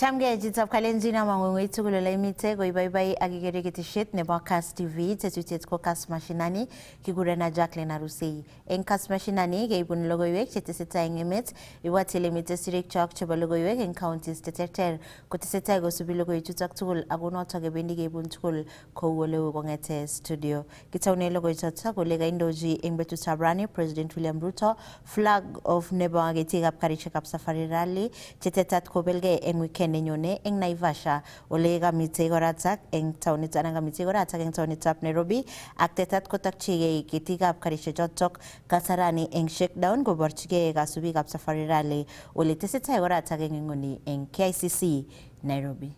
Chamgejitab kalenjin amang'ung'oi tugul ole imite koibaibai ak ikere ketesiet nebo Kass TV tetutiet ko Kass Mashinani kigurena Jacqueline Arusei. Eng Kass Mashinani keibun logoiwek chetesetai eng emet ibwat ile mitei sirikchok chebo logoiwek eng counties cheterter kotesetai kosubi logoiwechutok tugul ako notok kebendi keibun tugul kou oleu kong'ete studio. Kitaune logoiwechotok kole kaindochi eng betutab rani President William Ruto flag of nebo ketikab karishekab Safari Rally chetetat kobelgei eng weekend nenyone eng Naivasha ole kamitei koratak eng taunit anan kamitei koratak eng taunitab Nairobi ak tetat kotakchigei ketikab karishek chotok kasarani eng shakedown koborchigei kasubikab Safari Rally ole tesetai koratak eng nguni eng KICC Nairobi.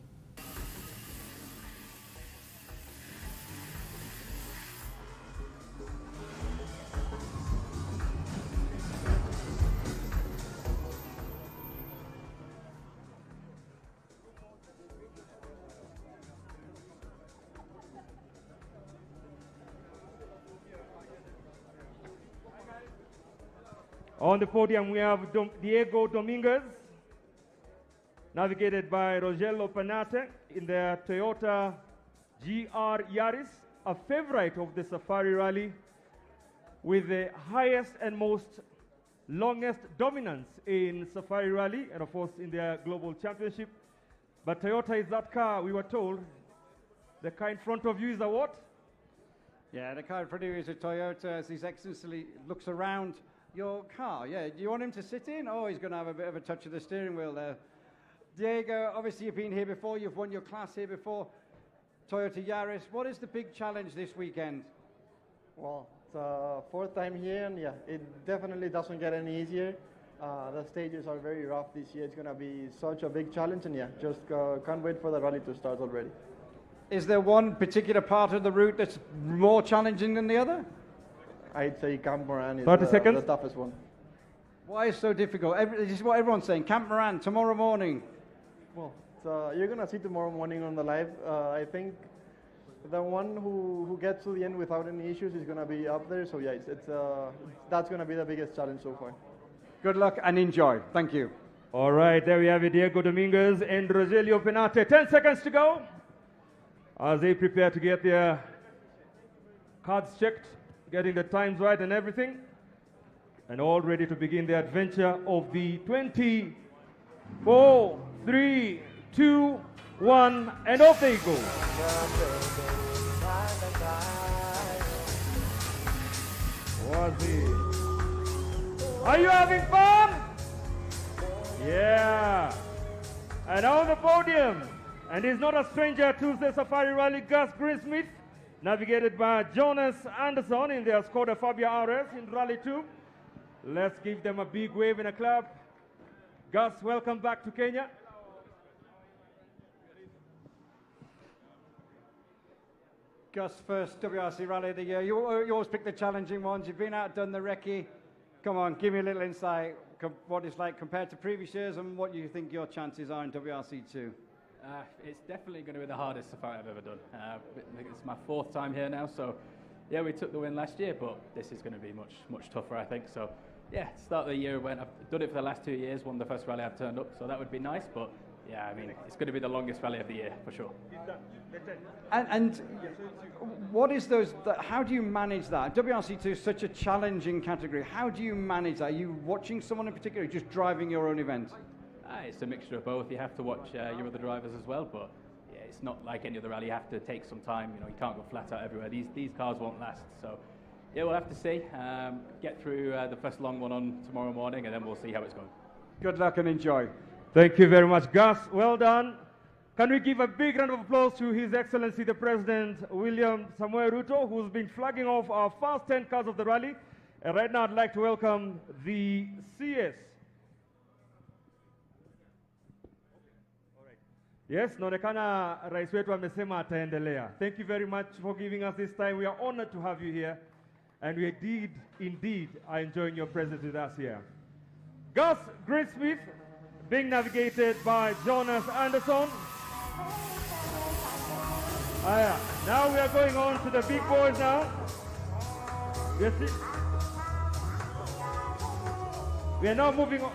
On the podium, we have Diego Dominguez, navigated by Rogelio Panate in the Toyota GR Yaris, a favorite of the Safari Rally, with the highest and longest dominance in Safari Rally, and of course in their global championship. But Toyota is that car, we were told. The car in front of you is a what? Yeah, the car in front of you is a Toyota, as His Excellency looks around your car. Yeah, do you want him to sit in? Oh, he's going to have a bit of a touch of the steering wheel there. Diego, obviously you've been here before, you've won your class here before, Toyota Yaris. What is the big challenge this weekend? Well, it's fourth time here, and yeah, it definitely doesn't get any easier. The stages are very rough this year. It's going to be such a big challenge, and yeah, just can't wait for the rally to start already. Is there one particular part of the route that's more challenging than the other? I'd say Camp Moran is 30 seconds. the toughest one. Why is it so difficult? This is what everyone's saying. Camp Moran tomorrow morning. Well, you're going to see tomorrow morning on the live. I think the one who gets to the end without any issues is going to be up there. So yeah, that's going to be the biggest challenge so far. Good luck and enjoy. Thank you. All right, there we have it, Diego Dominguez and Rogelio Penate. 10 seconds to go as they prepare to get their cards checked, getting the times right and everything, and all ready to begin the adventure of the 24, 3, 2, 1, and off they go. Was it? Are you having fun? Yeah. And on the podium, and he's not a stranger to the Safari Rally, Gus Greensmith, navigated by Jonas Anderson in their Skoda Fabia RS in Rally 2. Let's give them a big wave and a clap. Gus, welcome back to Kenya. Gus, first WRC Rally of the year. You always pick the challenging ones. You've been out, done the recce. Come on, give me a little insight, what it's like compared to previous years and what you think your chances are in WRC2. It's definitely going to be the hardest safari I've ever done. It's my fourth time here now, so yeah, we took the win last year, but this is going to be much tougher, I think. So yeah, start of the year, I've done it for the last 2 years, won the first rally I've turned up, so that would be nice, but yeah, I mean, it's going to be the longest rally of the year, for sure. And what is how do you manage that? WRC2 is such a challenging category. How do you manage that? Are you watching someone in particular, or just driving your own event? It's a mixture of both. You have to watch your other drivers as well, but yeah, it's not like any other rally. You have to take some time. You know, you can't go flat out everywhere. These cars won't last. So yeah, we'll have to see. Get through the first long one on tomorrow morning, and then we'll see how it's going. Good luck and enjoy. Thank you very much, Gus. Well done. Can we give a big round of applause to His Excellency the President William Samoei Ruto, who's been flagging off our first 10 cars of the rally. And right now I'd like to welcome the CS. Yes, naonekana rais wetu amesema ataendelea. Thank you very much for giving us this time. We are honored to have you here, and we indeed are enjoying your presence with us here. Gus Greensmith, being navigated by Jonas Anderson. Now we are going on to the big boys now. We are now moving on.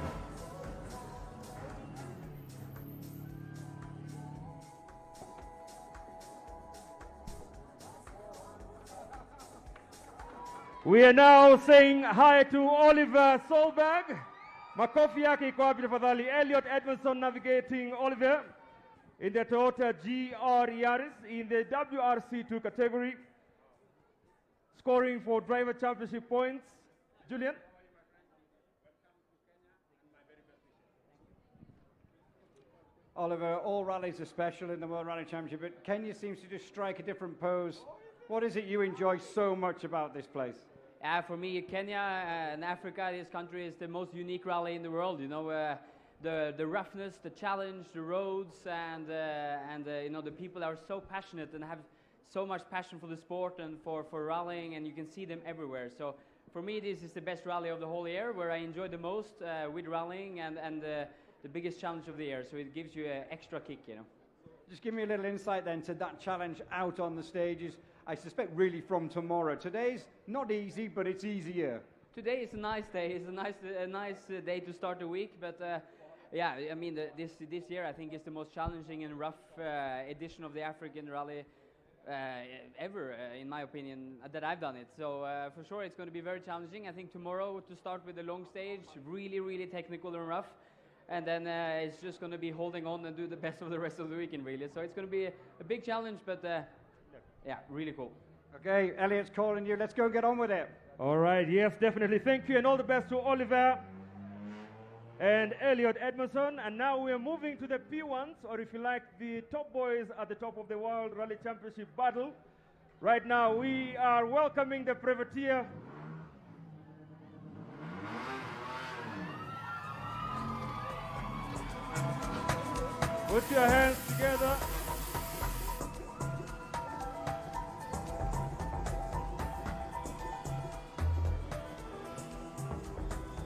We are now saying hi to Oliver Solberg. Makofi yake iko wapi tafadhali? Elliot Edmondson navigating Oliver in the Toyota GR Yaris in the WRC2 category, scoring for driver championship points. Julian? Oliver, all rallies are special in the World Rally Championship, but Kenya seems to just strike a different pose. What is it you enjoy so much about this place? For me, Kenya and Africa, this country is the most unique rally in the world. You know, the roughness, the challenge, the roads, and you know, the people are so passionate and have so much passion for the sport and for rallying, and you can see them everywhere. So for me, this is the best rally of the whole year, where I enjoy the most with rallying and the biggest challenge of the year. So it gives you an extra kick, you know. Just give me a little insight then to that challenge out on the stages. I suspect really from tomorrow. Today's not easy, but it's easier. Today is a nice day. It's a nice day to start the week. But yeah, I mean, this year I think is the most challenging and rough edition of the African Rally ever, in my opinion, that I've done it. So for sure, it's going to be very challenging. I think tomorrow to start with the long stage, really technical and rough. And then it's just going to be holding on and do the best of the rest of the weekend, really. So it's going to be a big challenge, but yeah, really cool. Okay, Elliot's calling you. Let's go get on with it. All right, yes, definitely. Thank you, and all the best to Oliver and Elliot Edmondson. And now we are moving to the P1s, or if you like, the top boys at the top of the World Rally Championship battle. Right now, we are welcoming the privateer. Put your hands together.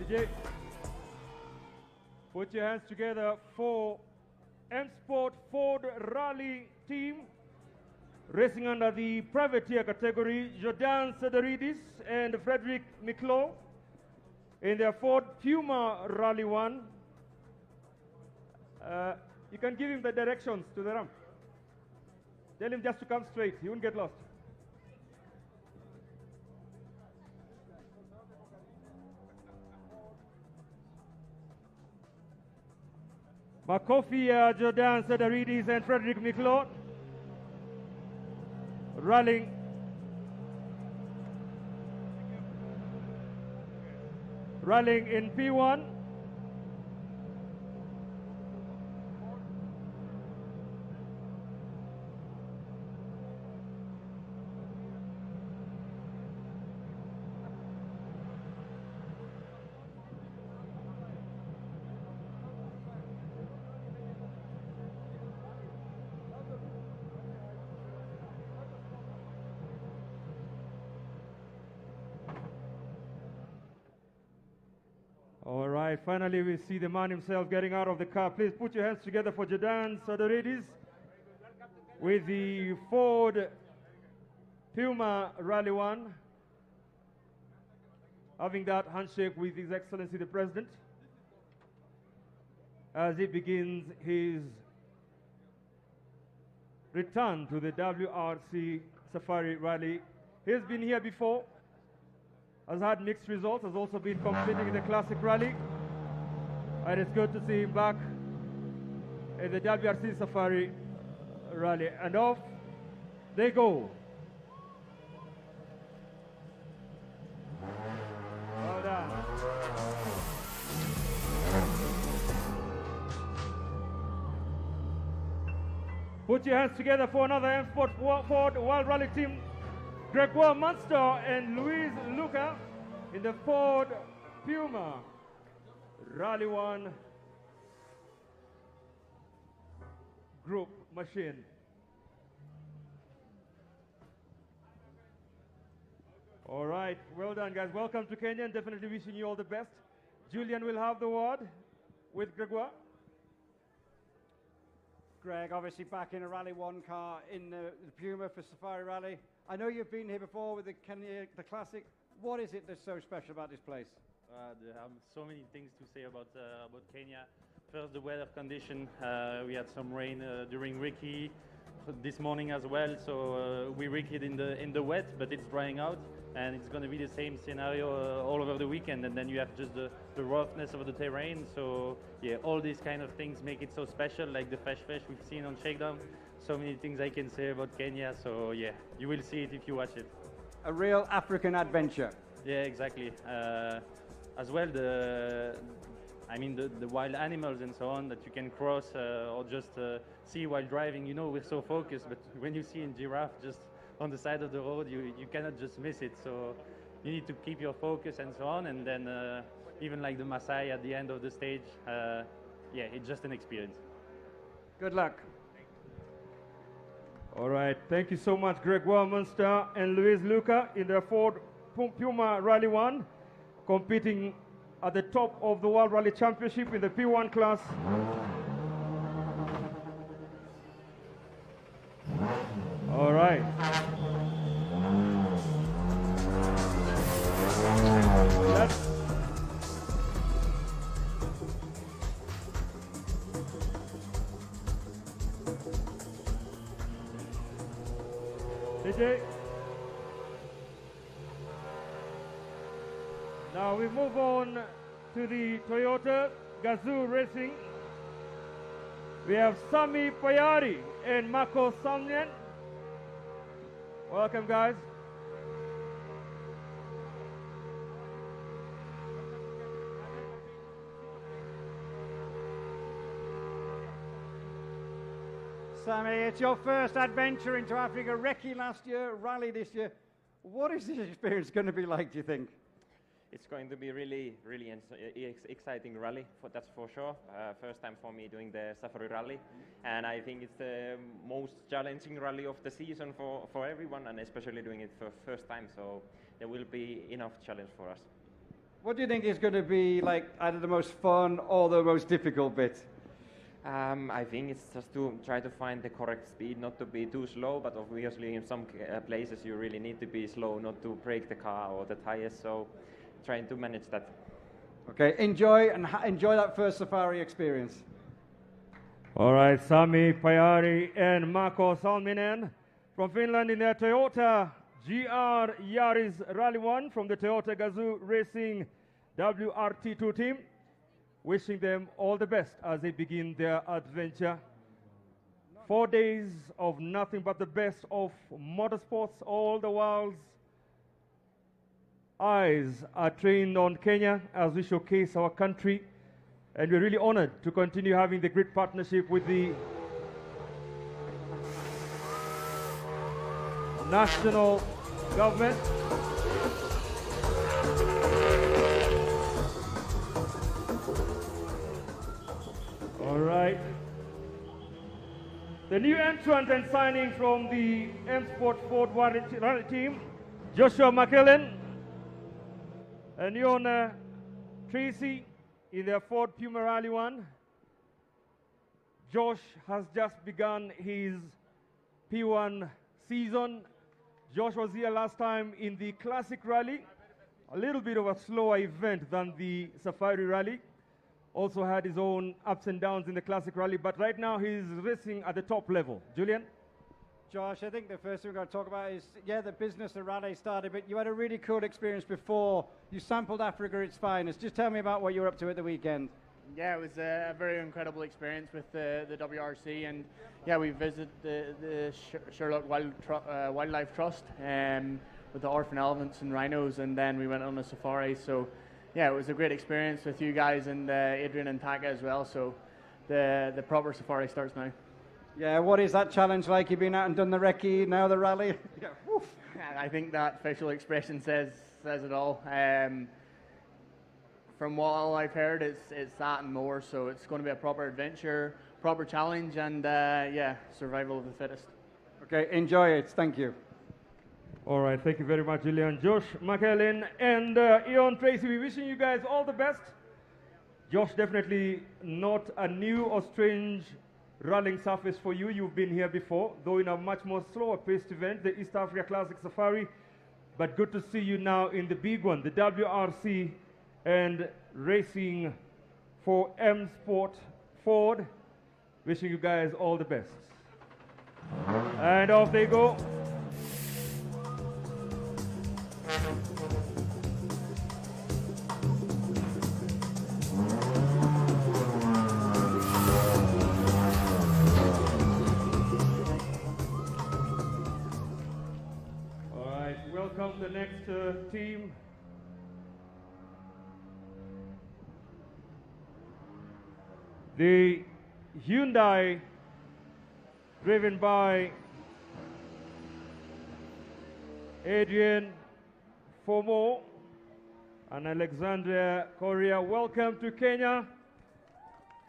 DJ, put your hands together for M Sport Ford Rally team, racing under the privateer category, Jordan Sedoridis and Frederick Miklo in their Ford Puma Rally 1. You can give him the directions to the ramp. Tell him just to come straight. He won't get lost. Makofi, Jordan Sedoridis and Frederick Miklo rallying. Rallying in P1. All right, finally we see the man himself getting out of the car. Please put your hands together for Jordan Sedoridis with the Ford Puma Rally 1, having that handshake with His Excellency the President as he begins his return to the WRC Safari Rally. He's been here before, has had mixed results, has also been competing in the Classic Rally. And it's good to see him back in the WRC Safari Rally. And off they go. Well done. Put your hands together for another M Sport Ford World Rally team. Gregoire Munster and Luis Luca in the Ford Puma Rally 1 group machine. All right, well done guys. Welcome to Kenya and definitely wishing you all the best. Julian will have the word with Gregoire. Greg, obviously back in a Rally 1 car in the Puma for Safari Rally. I know you've been here before with the Kenya, the Classic. What is it that's so special about this place? There are so many things to say about Kenya. First, the weather condition. We had some rain during recce this morning as well, so we recce'd in the wet, but it's drying out. and it's going to be the same scenario all over the weekend. And then you have just the roughness of the terrain. So yeah, all these kind of things make it so special, like the fesh we've seen on Shakedown. So many things I can say about Kenya. So yeah, you will see it if you watch it. A real African adventure. Yeah, exactly. As well, the wild animals and so on that you can cross or just see while driving. You know, we're so focused, but when you see a giraffe just on the side of the road, you cannot just miss it. So you need to keep your focus and so on. And then even like the Maasai at the end of the stage, yeah, it's just an experience. Good luck. All right, thank you so much, Gregoire Munster and Luis Luca in their Ford Puma Rally 1, competing at the top of the World Rally Championship in the P1 class. All right. DJ. Now we move on to the Toyota Gazoo Racing. We have Sami Payari and Mako Samnyan. Welcome, guys. Sammy, it's your first adventure into Africa. Recce last year, Rally this year. What is this experience going to be like, do you think? It's going to be really exciting rally, that's for sure. First time for me doing the Safari Rally, and I think it's the most challenging rally of the season for everyone, and especially doing it for first time, so there will be enough challenge for us. What do you think is going to be like either the most fun or the most difficult bit? I think it's just to try to find the correct speed, not to be too slow, but obviously in some places you really need to be slow, not to break the car or the tires, so trying to manage that. Okay, enjoy that first safari experience. All right, Sami Payari and Mako Salminen from Finland in their Toyota GR Yaris Rally 1 from the Toyota Gazoo Racing WRT2 team. Wishing them all the best as they begin their adventure. 4 days of nothing but the best of motorsports. All the world's eyes are trained on Kenya as we showcase our country. And we're really honored to continue having the great partnership with the national government. All right. The new entrant and signing from the M Sport Ford Rally team, Joshua McKellen and Iona Tracy in their Ford Puma Rally 1. Josh has just begun his P1 season. Josh was here last time in the Classic Rally, a little bit of a slower event than the Safari Rally. Also had his own ups and downs in the Classic Rally, but right now he's racing at the top level. Julian? Josh, I think the first thing we're going to talk about is, yeah, the business of rally started, but you had a really cool experience before. You sampled Africa at its finest. Just tell me about what you were up to at the weekend. Yeah, it was a very incredible experience with the WRC, and yeah, we visited the Sherlock Wildlife Trust with the orphan elephants and rhinos, and then we went on a safari. So yeah, it was a great experience with you guys and Adrian and Taka as well. So the proper safari starts now. Yeah, what is that challenge like? You've been out and done the recce, now the rally. Yeah, woof. I think that facial expression says it all. From what all I've heard, it's that and more. So it's going to be a proper adventure, proper challenge, and yeah, survival of the fittest. Okay, enjoy it. Thank you. All right, thank you very much, Julian. Josh McKellen and Ion Tracy, we're wishing you guys all the best. Josh, definitely not a new or strange rallying surface for you. You've been here before, though in a much more slower paced event, the East Africa Classic Safari. But good to see you now in the big one, the WRC, and racing for M Sport Ford. Wishing you guys all the best. And off they go. All right, welcome the next team. The Hyundai, driven by Adrian Fomo and Alexandria Korea. Welcome to Kenya.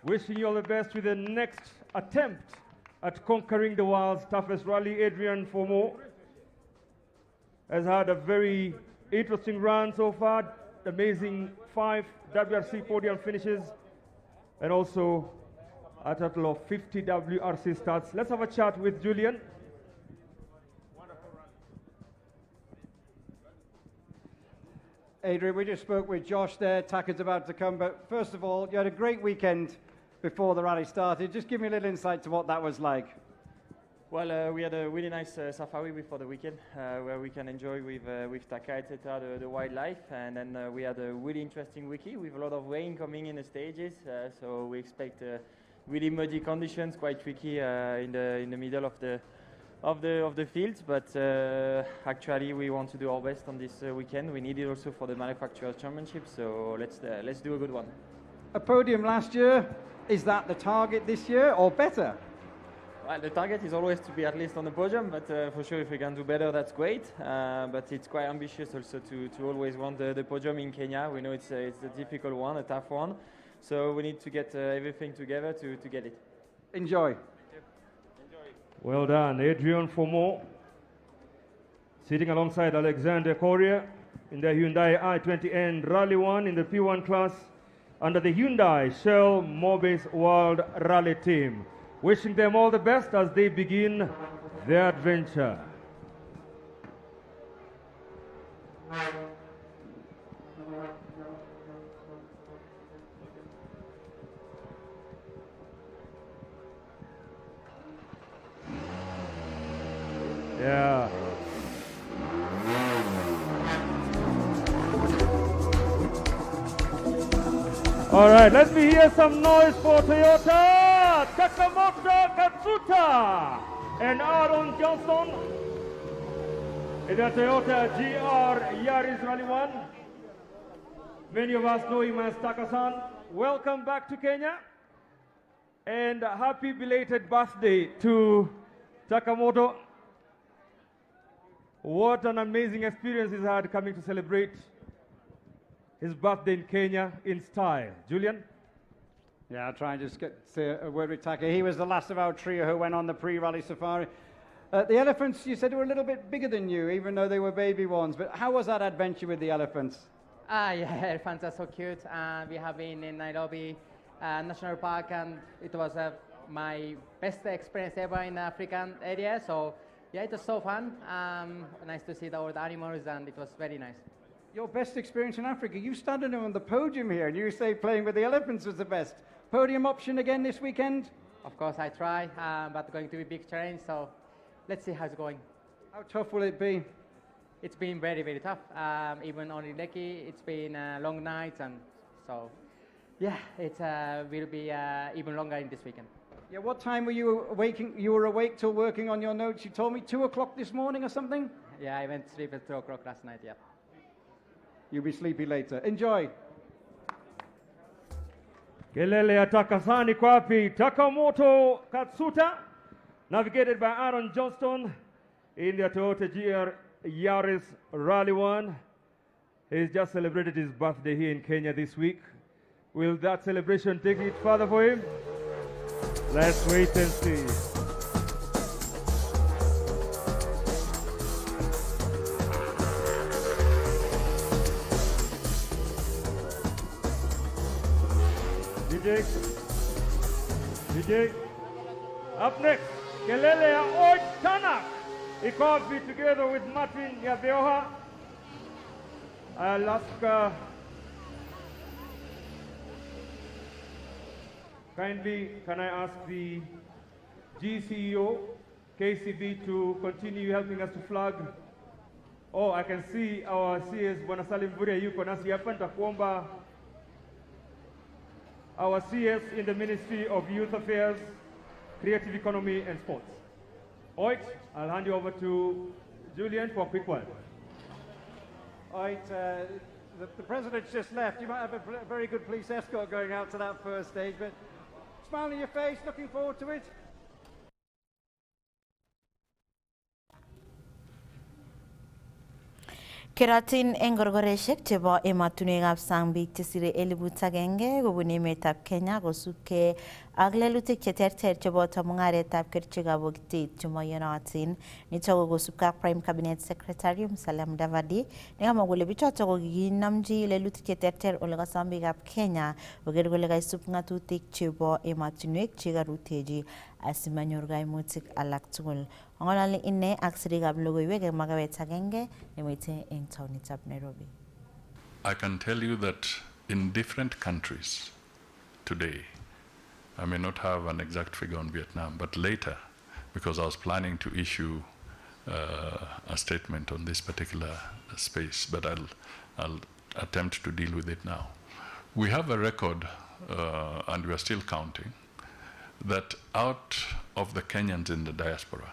Wishing you all the best with the next attempt at conquering the world's toughest rally. Adrian Fomo has had a very interesting run so far. Amazing 5 WRC podium finishes and also a total of 50 WRC starts. Let's have a chat with Julian. Adrian, we just spoke with Josh there. Taka's about to come, but first of all, you had a great weekend before the rally started. Just give me a little insight to what that was like. Well, we had a really nice safari before the weekend where we can enjoy with Taka, etc., the wildlife. And then we had a really interesting wiki with a lot of rain coming in the stages. So we expect really muddy conditions, quite tricky in the middle of the fields. But actually, we want to do our best on this weekend. We need it also for the Manufacturers' Championship. So let's do a good one. A podium last year, is that the target this year or better? Well, the target is always to be at least on the podium, but for sure if we can do better, that's great. But it's quite ambitious also to always want the podium in Kenya. We know it's a difficult one, a tough one. So we need to get everything together to get it. Enjoy. Well done, Adrian Fomo. Sitting alongside Alexander Korea in the Hyundai i20N Rally 1 in the P1 class under the Hyundai Shell Mobis World Rally Team. Wishing them all the best as they begin their adventure. Yeah. All right, let me hear some noise for Toyota. Takamoto Katsuta and Aaron Johnson in the Toyota GR Yaris Rally 1. Many of us know him as Taka-san. Welcome back to Kenya and happy belated birthday to Takamoto. What an amazing experience he's had coming to celebrate his birthday in Kenya in style. Julian? Yeah, I'll try and just say a word with Taka. He was the last of our trio who went on the pre-rally safari. The elephants, you said, were a little bit bigger than you, even though they were baby ones. But how was that adventure with the elephants? Yeah, elephants are so cute. We have been in Nairobi National Park, and it was my best experience ever in the African area. So, yeah, it was so fun. Nice to see all the animals, and it was very nice. Your best experience in Africa? You standing on the podium here, and you say playing with the elephants was the best. Podium option again this weekend? Of course, I try, but going to be a big challenge, so let's see how it's going. How tough will it be? It's been very, very tough. Even on Lekki, it's been long nights, and so, yeah, it will be even longer in this weekend. Yeah, what time were you waking? You were awake till working on your notes. You told me 2 o'clock this morning or something? Yeah, I went to sleep at 2 o'clock last night, yeah. You'll be sleepy later. Enjoy. Kelele ya Takasani kwapi. Takamoto Katsuta, navigated by Aaron Johnston in the Toyota GR Yaris Rally 1. He's just celebrated his birthday here in Kenya this week. Will that celebration take it further for him? Let's wait and see. DJ. Up next, Kelele ya Oj Tanak. Ikobi together with Martin Yabeoha. Alaska. Kindly, can I ask the GCEO, KCB, to continue helping us to flag Oh, I can see our CS Bwana Salim Vuria yuko nasi hapa. Nitakuomba our CS in the Ministry of Youth Affairs, Creative Economy and Sports. All right, I'll hand you over to Julian for a quick word. All right, the president's just left. You might have a very good police escort going out to that first stage, but smile on your face, looking forward to it. Keratin eng gorgoreshek chebo ematunwekab sang biik chesire 1,000 kobun emetab Kenya kosubkei ak lelutik cheterter cheboto mung'aretab kerichekab bokitet chemoiyonotin. Nitok ko kosubkei ak Prime Cabinet Secretary Musalia Mudavadi nekamwa kole bichotok ko kikinomchi lelutik cheterter ole kasom biikab Kenya koker kole kaisub ng'atutik chebo ematunwek chekarutechi asimanyor kaimutik alak tugul. Ng'ololi ine ak sirikab logoiwek eng makawet agenge nemite eng taonitab Nairobi. I can tell you that in different countries today, I may not have an exact figure on Vietnam, but later, because I was planning to issue a statement on this particular space, but I'll attempt to deal with it now. We have a record, and we are still counting, that out of the Kenyans in the diaspora,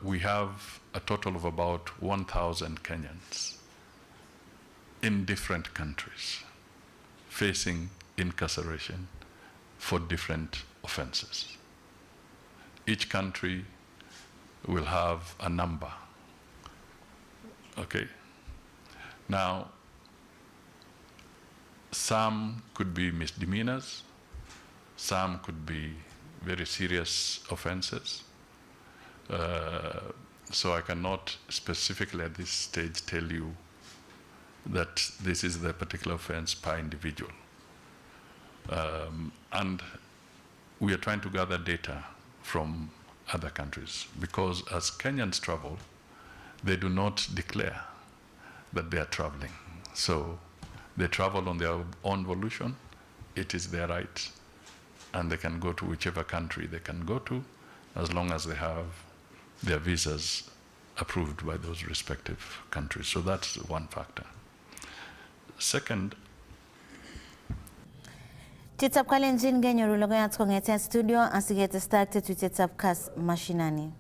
we have a total of about 1,000 Kenyans in different countries facing incarceration for different offenses. Each country will have a number. Okay. Now, some could be misdemeanors, some could be very serious offenses. So I cannot specifically at this stage tell you that this is the particular offense per individual. And we are trying to gather data from other countries because as Kenyans travel, they do not declare that they are traveling. So they travel on their own volition. It is their right. And they can go to whichever country they can go to as long as they have their visas approved by those respective countries. So that's one factor. Second, Chitab Kalenjin genyoru logoyat kong'eten studio asiketestai tetutietab Kass Mashinani.